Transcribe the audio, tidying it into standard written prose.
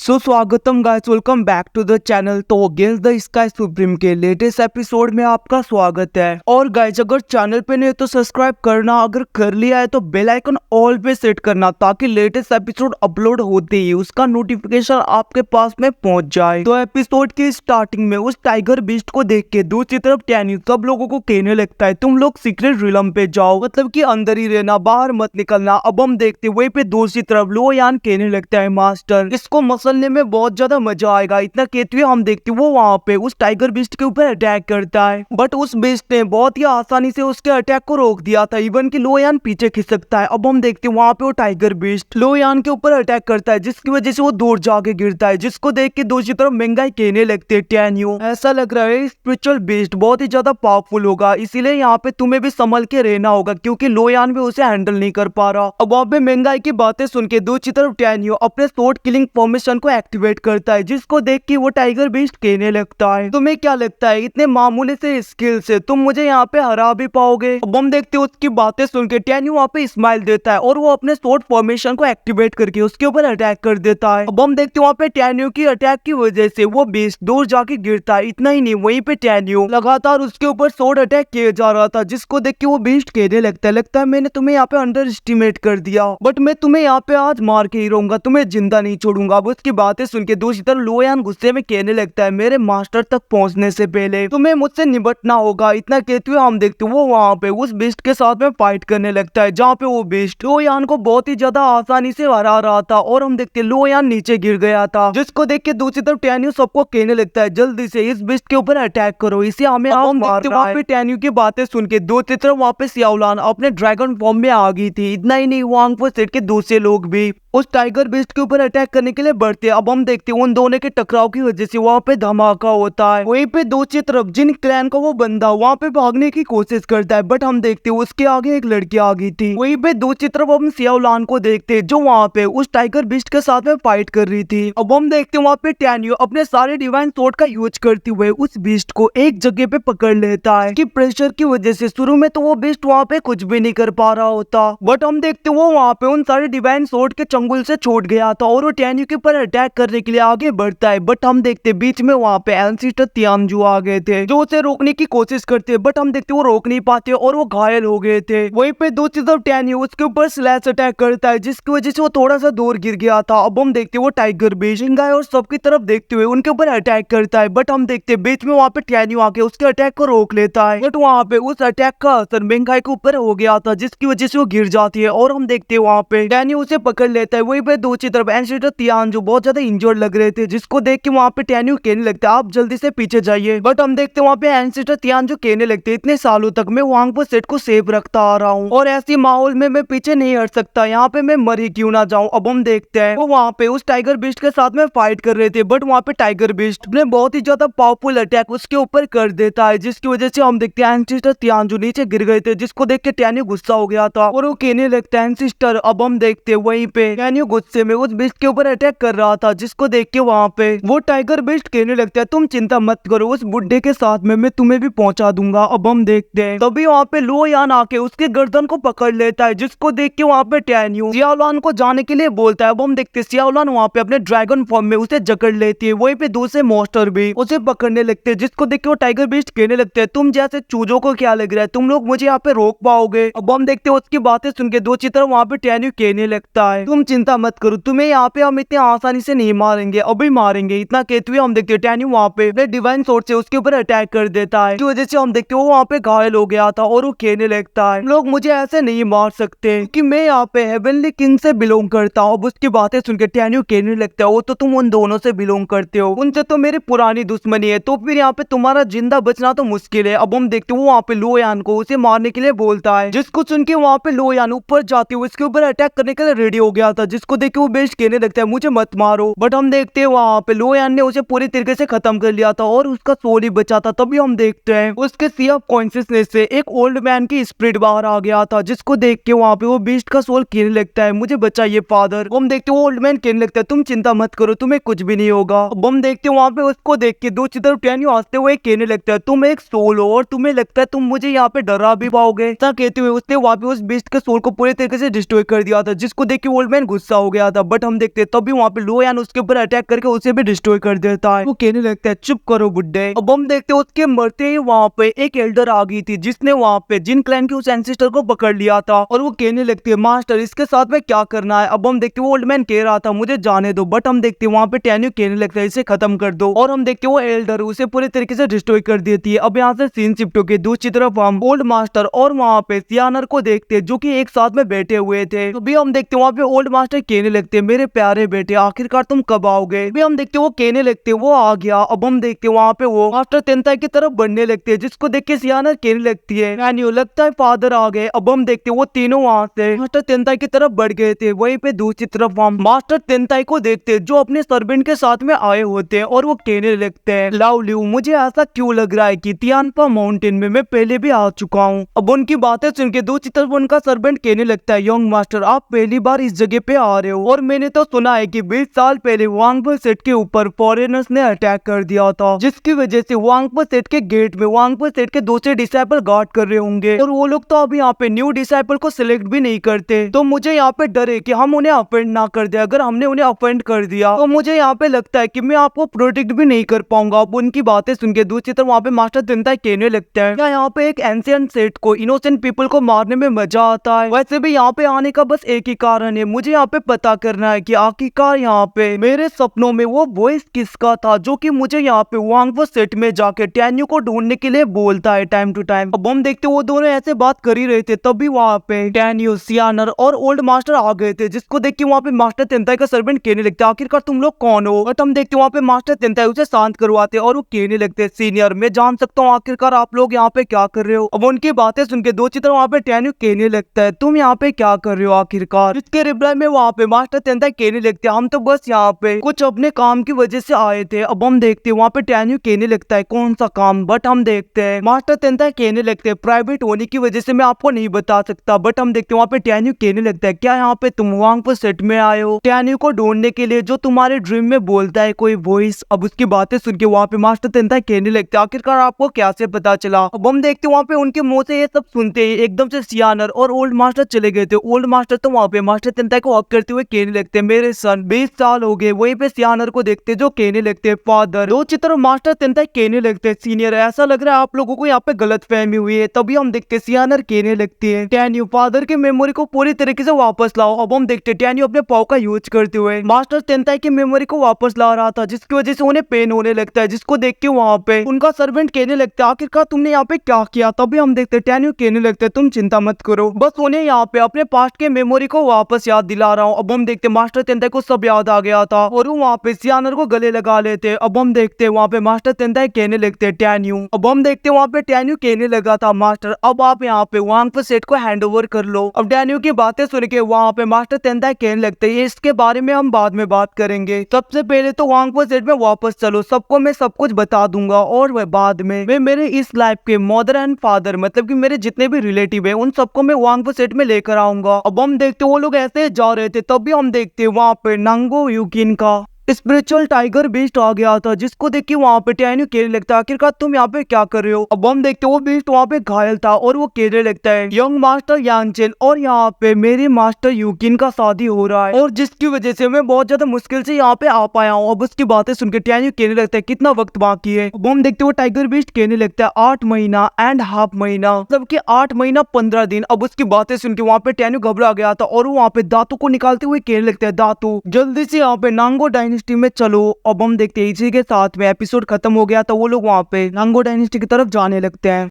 सो स्वागतम guys, welcome back to the channel. तो against the sky supreme के latest episode में आपका स्वागत है। और गाइस, अगर चैनल पे नहीं तो सब्सक्राइब करना, अगर कर लिया है तो बेल आइकन ऑल पे सेट करना ताकि लेटेस्ट एपिसोड अपलोड होते ही उसका नोटिफिकेशन आपके पास में पहुंच जाए। तो एपिसोड की स्टार्टिंग में उस टाइगर बीस्ट को देख के दूसरी तरफ टैन्यू सब लोगों को कहने लगता है, तुम लोग सीक्रेट रिलम पे जाओ, मतलब कि अंदर ही रहना, बाहर मत निकलना। अब हम देखते वहीं पे दूसरी तरफ लो यान कहने लगता है, मास्टर इसको मसलने में बहुत ज्यादा मजा आएगा। इतना कहते हुए हम देखते वो वहाँ पे उस टाइगर बीस्ट के ऊपर अटैक करता है, बट उस बीस्ट ने बहुत ही आसानी से उसके अटैक को रोक दिया था, इवन कि लो यान पीछे खिसकता है। अब हम देखते वहाँ पे वो टाइगर बीस्ट लो यान के ऊपर अटैक करता है, जिसकी वजह से वो दूर जाके गिरता है, जिसको देख के दूसरी तरफ महंगाई कहने लगते हैं, टैन्यू ऐसा लग रहा है स्पिरिचुअल बीस्ट बहुत ही ज्यादा पावरफुल होगा, इसीलिए यहाँ पे तुम्हें भी संभल के रहना होगा क्योंकि लो यान भी उसे हैंडल नहीं कर पा रहा। अब वहाँ पे महंगाई की बातें सुन के दूसरी तरफ टैन्यू अपने स्वॉर्ड किलिंग फॉर्मेशन को एक्टिवेट करता है, जिसको देख के वो टाइगर बीस्ट कहने लगता है, तुम्हें क्या लगता है इतने मामूली से स्किल से तुम मुझे यहाँ पे हरा भी पाओगे? अब हम देखते उसकी बातें सुन के टैन्यू वहाँ पे स्माइल देता है और वो अपने स्वॉर्ड फॉर्मेशन को एक्टिवेट करके उसके ऊपर अटैक कर देता है। अब हम देखते वहाँ पे टैन्यू की अटैक की वजह से वो बीस्ट दूर जाके गिरता है। इतना ही नहीं, वहीं पे टैन्यू लगातार उसके ऊपर स्वॉर्ड अटैक किया जा रहा था, जिसको देख के वो बीस्ट कहने लगता है मैंने तुम्हें यहाँ पे अंडर एस्टिमेट कर दिया, बट मैं तुम्हें यहाँ पे आज मार के ही रहूंगा, तुम्हें जिंदा नहीं छोड़ूंगा। अब उसकी बातें सुन के दूसरी तरफ लो यान गुस्से में कहने लगता है, मेरे मास्टर तक पहुंचने से पहले तुम्हें मुझसे निपटना होगा। इतना कहते हुए हम देखते वो वहाँ पे उस बीस्ट के साथ में फाइट करने लगता है, जहाँ पे वो बीस्ट लो यान को बहुत ही ज्यादा आसानी से हरा रहा था और हम देखते लो यान नीचे गिर गया था, जिसको देख के दूसरी तरफ टैन्यू सबको कहने लगता है, जल्दी से इस बीस्ट के ऊपर अटैक करो, इसे हमें वहाँ पे टैन्यू की बातें सुन के दूसरी तरफ वहाँ पे सियाओलान अपने ड्रैगन फॉर्म में आ गई थी। इतना ही नहीं, वांग फो सेट के दूसरे लोग भी उस टाइगर बीस्ट के ऊपर अटैक करने के लिए बढ़ते। अब हम देखते हैं उन दोनों के टकराव की वजह से वहाँ पे धमाका होता है। वहीं पे दूसरी तरफ जिन क्लैन का वो बंदा वहाँ पे भागने की कोशिश करता है, बट हम देखते हैं उसके आगे एक लड़की आ गई थी। वहीं पे दूसरी तरफ हम सियाओलान को देखते हैं जो वहाँ पे उस टाइगर बीस्ट के साथ में फाइट कर रही थी। अब हम देखते हैं वहाँ पे टैन्यू अपने सारे डिवाइन स्वॉर्ड का यूज करते हुए उस बीस्ट को एक जगह पे पकड़ लेता है कि प्रेशर की वजह से शुरू में तो वो बीस्ट वहाँ पे कुछ भी नहीं कर पा रहा होता, बट हम देखते वो वहाँ पे उन सारे डिवाइन स्वॉर्ड के चंगुल से छूट गया था और वो टैन्यू के ऊपर अटैक करने के लिए आगे बढ़ता है। बट हम देखते बीच में वहाँ पे एंसेस्टर तियानजू आ गए थे जो उसे रोकने की कोशिश करते, बट हम देखते वो रोक नहीं पाते और वो घायल हो गए थे। वहीं पे दूसरी तरफ टैन्यू उसके ऊपर स्लैश अटैक करता है, जिसकी वजह से वो थोड़ा सा दूर गिर गया था। अब हम देखते वो टाइगर बीस्ट गाय और सबकी तरफ देखते हुए उनके ऊपर अटैक करता है, बट हम देखते बीच में वहाँ पे टैन्यू आके उसके अटैक को रोक लेता है, बट वहाँ पे उस अटैक का असर महंगाई के ऊपर हो गया था, जिसकी वजह से वो गिर जाती है और हम देखते वहाँ पे टैन्यू उसे पकड़ लेता है। वहीं पे दूसरी तरफ एंसेस्टर तियानजू बहुत ज्यादा इंजर्ड लग रहे थे, जिसको देख के वहाँ पे टैन्यू कहने लगता है, आप जल्दी से पीछे जाइए। बट हम देखते वहाँ पे एंसेस्टर तियानजू कहने लगते, इतने सालों तक मैं वांग फो सेट को सेफ रखता आ रहा हूँ और ऐसी माहौल में मैं पीछे नहीं हट सकता, यहाँ पे मैं मर ही क्यों ना जाऊँ। अब हम देखते हैं वो वहाँ पे उस टाइगर बीस्ट के साथ में फाइट कर रहे थे, बट वहाँ पे टाइगर बीस्ट ने बहुत ही ज्यादा पावरफुल अटैक उसके ऊपर कर देता है, जिसकी वजह से हम देखते हैं एंसेस्टर तियानजू नीचे गिर गए थे, जिसको देख के टैन्यू गुस्सा हो गया था और वो कहने लगता है एंसेस्टर। अब हम देखते हैं वहीं पे टैन्यू गुस्से में उस बीस्ट के ऊपर अटैक कर रहा था, जिसको देख के वहाँ पे वो टाइगर बीस्ट कहने लगता है, तुम चिंता मत करो, उस बुड्ढे के साथ में मैं तुम्हें भी पहुंचा दूंगा। अब हम देखते हैं तभी वहाँ पे लो यान आके उसके गर्दन को पकड़ लेता है, जिसको देख के वहाँ पे टैन्यू सियाओलान को जाने के लिए बोलता है। अब हम देखते हैं सियाओलान वहाँ पे अपने ड्रैगन फॉर्म में उसे जकड़ लेती है, वहीं पे दूसरे मॉन्स्टर भी उसे पकड़ने लगते हैं, जिसको देख के वो टाइगर बीस्ट कहने लगते हैं, तुम जैसे चूजों को क्या लग रहा है, तुम लोग मुझे यहाँ पे रोक पाओगे? अब हम देखते हैं उसकी बातें सुन के दूसरी तरफ वहाँ पे टैन्यू कहने लगता है, तुम चिंता मत करो, तुम्हें यहाँ पे हम इतने आसानी से नहीं मारेंगे, अभी मारेंगे। इतना कहते हुए हम देखते हैं टैन्यू वहाँ पे डिवाइन स्वॉर्ड से उसके ऊपर अटैक कर देता है, की वजह से हम देखते हैं वो वहाँ पे घायल हो गया था और वो कहने लगता है, लोग मुझे ऐसे नहीं मार सकते कि मैं यहाँ पे हेवनली किंग से बिलोंग करता हूँ। अब उसकी बातें सुन के टैन्यू कहने लगता है, वो तो तुम उन दोनों से बिलोंग करते हो, उनसे तो मेरी पुरानी दुश्मनी है, तो फिर यहाँ पे तुम्हारा जिंदा बचना तो मुश्किल है। अब हम देखते हैं वो वहाँ पे लो यान को उसे मारने के लिए बोलता है, जिसको सुन के वहाँ पे लो यान ऊपर जाते हुए उसके ऊपर अटैक करने के लिए रेडी हो गया था, जिसको देख के वो बेस्ट कहने लगता है, मुझे मत मारो। बट हम देखते हैं वहाँ पे लो यान ने उसे पूरी तरीके से खत्म कर लिया था और उसका सोल ही बचा था। तभी हम देखते हैं उसके सी ऑफ कॉन्शियसनेस से एक ओल्ड मैन की स्पिरिट बाहर आ गया था, जिसको देख के वहाँ पे वो बीस्ट का सोल कहने लगता है, मुझे बचाइए फादर। हम देखते हैं ओल्ड मैन कहने लगता है, तुम चिंता मत करो, तुम्हें कुछ भी नहीं होगा। अब हम देखते हैं वहाँ पे उसको देख के दूसरी तरफ टैन्यू हंसते हुए कहने लगता है, तुम एक सोल हो और तुम्हें लगता है तुम मुझे यहाँ पे डरा भी पाओगे? ऐसा कहते हुए उसने वहाँ पे उस बीस्ट के सोल को पूरी तरीके से डिस्ट्रॉय कर दिया था, जिसको देख के ओल्ड मैन गुस्सा हो गया था, बट हम देखते तभी वहाँ पे लोयान उसके ऊपर अटैक करके उसे भी डिस्ट्रॉय कर देता है। वो कहने लगता है चुप करो बुड्ढे। अब हम देखते उसके मरते ही वहाँ पे एक एल्डर आ गई थी जिसने वहाँ पे जिन क्लैन के उस एंसेस्टर को पकड़ लिया था, और वो कहने लगती है मास्टर इसके साथ में क्या करना है। अब हम देखते वो ओल्ड मैन कह रहा था मुझे जाने दो, बट हम देखते वहाँ पे टैन्यू कहने लगता है इसे खत्म कर दो, और हम देखते वो एल्डर उसे पूरे तरीके से डिस्ट्रॉय कर देती है। अब यहाँ से सीन शिफ्ट होके दूसरी तरफ हम ओल्ड मास्टर और वहाँ पे सियानर को देखते हैं जो कि एक साथ में बैठे हुए थे। तो भी हम देखते वहाँ पे ओल्ड मास्टर कहने लगते मेरे प्यारे बेटे आखिरकार तुम कब आओगे। भी हम देखते वो कहने लगते वो आ गया। अब हम देखते वहाँ पे वो मास्टर तेंताई की तरफ बढ़ने लगते हैं, जिसको देख के सियानर कहने लगती है टैन्यू लगता है फादर आ गए। अब हम देखते वो तीनों वहाँ से मास्टर तेंताई की तरफ बढ़ गए थे। वहीं पे दूसरी तरफ हम मास्टर तेंताई को देखते जो अपने सर्वेंट के साथ में आए होते हैं, और वो कहने लगते हैं लाओलियू मुझे ऐसा क्यों लग रहा है कि तियानपा माउंटेन में मैं पहले भी आ चुका हूँ। अब उनकी बातें सुन के दूसरी तरफ उनका सर्वेंट कहने लगता है यंग मास्टर आप पहली बार इस जगह पे आ रहे हो, और मैंने तो सुना है कि 20 साल पहले वांगपो सेट के ऊपर फॉरेनर्स ने अटैक कर दिया था, जिसकी वजह से वांगपो सेट के गेट में वांगपो सेट के दूसरे डिसाइपल गार्ड कर रहे होंगे, और वो लोग तो अब यहाँ पे न्यू डिसाइपल को सिलेक्ट भी नहीं करते। तो मुझे यहाँ पे डर है कि हम उन्हें अफेंड ना कर दे। अगर हमने उन्हें अफेंड कर दिया तो मुझे यहाँ पे लगता है कि मैं आपको प्रोटेक्ट भी नहीं कर पाऊंगा। अब उनकी बातें सुन के दूसरी तरफ वहाँ पे मास्टर तेंताई कहने लगता है क्या यहाँ पे एक एंशिएंट सेट को इनोसेंट पीपल को मारने में मजा आता है। वैसे भी यहाँ पे आने का बस एक ही कारण है, मुझे यहाँ पे पता करना है कि आखिरकार यहाँ पे मेरे सपनों में वो वॉइस किसका था जो कि मुझे यहाँ पे वांगपो सेट में जाके टैन्यू को ढूंढने के लिए बोलता है टाइम टू टाइम। अब हम देखते वो दोनों ऐसे बात कर ही रहे थे, तभी वहाँ पे टैन्यू सियानर और ओल्ड मास्टर आ गए थे, जिसको देख के वहाँ पे मास्टर तेंताई का सर्वेंट कहने लगता है आखिरकार तुम लोग कौन हो। बट हम देखते वहाँ पे मास्टर तेंताई उसे शांत करवाते और वो कहने लगते सीनियर मैं जान सकता हूँ आखिरकार आप लोग यहाँ पे क्या कर रहे हो। अब उनकी बातें सुन के दूसरी तरफ वहाँ पे टैन्यू कहने लगता है तुम यहाँ पे क्या कर रहे हो आखिरकार। इसके रिप्लाई में वहाँ पे मास्टर तेंताई कहने लगते हम तो बस यहाँ पे कुछ अपने काम की वजह से आए थे। अब हम देखते वहाँ पे टैन्यू कहने लगता है कौन सा काम। बट हम देखते हैं मास्टर तेंताई कहने लगते हैं प्राइवेट होने की वजह से मैं आपको नहीं बता सकता। बट हम देखते वहाँ पे टैन्यू कहने लगता है क्या यहाँ पे तुम वांगपो सेट में आए हो टैन्यू को ढूंढने के लिए जो तुम्हारे ड्रीम में बोलता है कोई वॉइस। अब उसकी बातें सुन के वहाँ पे मास्टर तेंताई कहने लगते आखिरकार आपको क्या से पता चला। अब हम देखते वहाँ पे उनके मुंह से ये सब सुनते ही एकदम से सियानर और ओल्ड मास्टर चले गए थे। ओल्ड मास्टर तो वहाँ पे मास्टर तेंताई को हक करते हुए कहने लगते मेरे सन 20 साल हो गए। वहीं पे सियानर को देखते जो कहने लगते फादर। दो चित्र मास्टर तेंताई कहने लगते सीनियर ऐसा लग रहा है आप लोगों को यहाँ पे गलत फहमी हुई है। तभी हम देखते सियानर कहने लगती है टैन्यू फादर के मेमोरी को पूरी तरीके से वापस लाओ। अब हम देखते टैन्यू अपने पाव का यूज करते हुए मास्टर तेंताई की मेमोरी को वापस ला रहा था, जिसकी वजह से उन्हें पेन होने लगता है, जिसको देख के वहाँ पे उनका सर्वेंट कहने लगता है आखिरकार तुमने यहाँ पे क्या किया। तभी हम देखते टैन्यू कहने लगते तुम चिंता मत करो बस उन्हें यहाँ पे अपने पास्ट के मेमोरी को वापस याद दिला रहा हूँ। अब हम देखते मास्टर तेंताई को सब याद आ गया था और वो वहाँ पे सियानर को गले लगा लेते। अब हम देखते वहाँ पे मास्टर तेंताई कहने लगते टैन्यू। अब हम देखते वहाँ पे टैन्यू कहने लगा था मास्टर अब आप यहाँ पे वांगपो सेट को हैंड ओवर कर लो। अब टैन्यू की बातें सुन के वहाँ पे मास्टर तेंताई कहने लगते हैं इसके बारे में हम बाद में बात करेंगे, सबसे पहले तो वांगपो सेट में वापस चलो, सबको मैं सब कुछ बता दूंगा और वह बाद में मैं मेरे इस लाइफ के मदर एंड फादर मतलब कि मेरे जितने भी रिलेटिव है उन सबको मैं वांगपो सेट में लेकर आऊंगा। अब हम देखते वो लोग ऐसे जा रहे थे, तभी हम देखते वहाँ पे नांगो यूकिन का स्पिरिचुअल टाइगर बीस्ट आ गया था, जिसको देख के वहाँ पे टैन्यू कहने लगता है आखिरकार तुम यहाँ पे क्या कर रहे हो। अब हम देखते वो बीस्ट वहाँ पे घायल था और वो कहने लगता है यंग मास्टर यांगचेन और यहाँ पे मेरे मास्टर यूकिन का शादी हो रहा है और जिसकी वजह से मैं बहुत ज्यादा मुश्किल से यहाँ पे आ पाया हूँ। अब उसकी बातें सुनकर टैन्यू कहने लगता है कितना वक्त बाकी है। अब हम देखते वो टाइगर बीस्ट कहने लगता है 8 महीना एंड हाफ महीना, मतलब कि 8 महीना 15 दिन। अब उसकी बातें सुन के वहाँ पे टैन्यू घबरा गया था और वो वहाँ पे दातु को निकालते हुए कहने लगता है दातु जल्दी से यहाँ पे नांगो डायनेस्टी में चलो। अब हम देखते हैं इसी के साथ में एपिसोड खत्म हो गया तो वो लोग वहाँ पे नांगो डायनेस्टी की तरफ जाने लगते हैं।